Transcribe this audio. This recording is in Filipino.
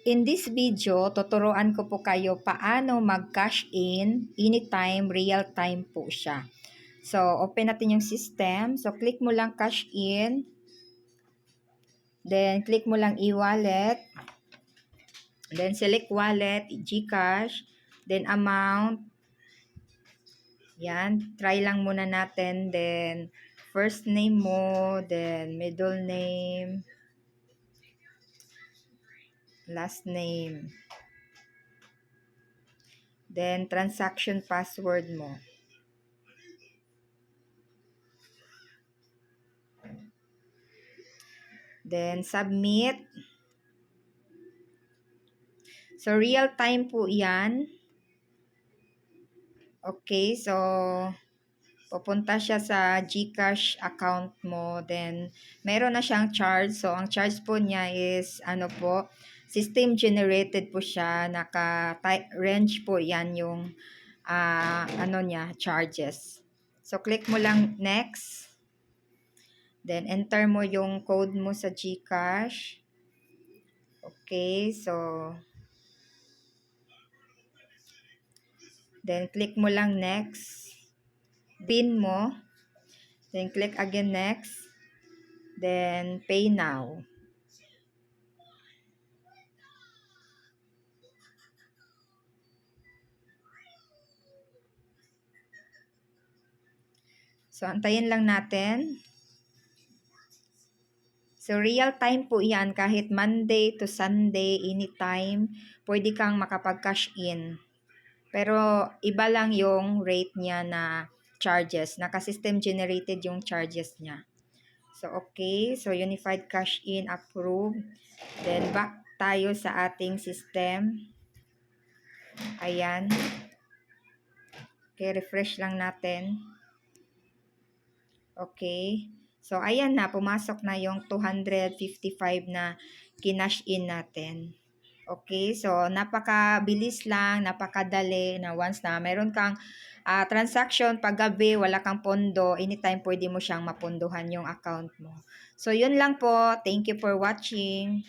In this video, tuturuan ko po kayo paano mag-cash in anytime, real time po siya. So, open natin yung system. So, click mo lang cash in. Then, click mo lang e-wallet. Then, select wallet, GCash. Then, amount. Yan. Try lang muna natin. Then, first name mo. Then, middle name. Last name. Then, transaction password mo. Then, submit. So, real time po yan. Okay, so, pupunta siya sa GCash account mo. Then, meron na siyang charge. So, ang charge po niya is, system generated po siya. Naka-range po yan yung, charges. So, click mo lang next. Then, enter mo yung code mo sa GCash. Okay, so, then, click mo lang next. PIN mo. Then, click again next. Then, pay now. So, antayin lang natin. So, real time po yan. Kahit Monday to Sunday, anytime, pwede kang makapag-cash in. Pero, iba lang yung rate niya na charges. Naka-system generated yung charges niya. So, okay. So, unified cash in approved. Then, back tayo sa ating system. Ayan. Okay, refresh lang natin. Okay. So, ayan na. Pumasok na yung 255 na kinash in natin. Okay. So, napakabilis lang, napakadali na once na meron kang transaction paggabi, wala kang pondo, anytime pwede mo siyang mapondohan yung account mo. So, yun lang po. Thank you for watching.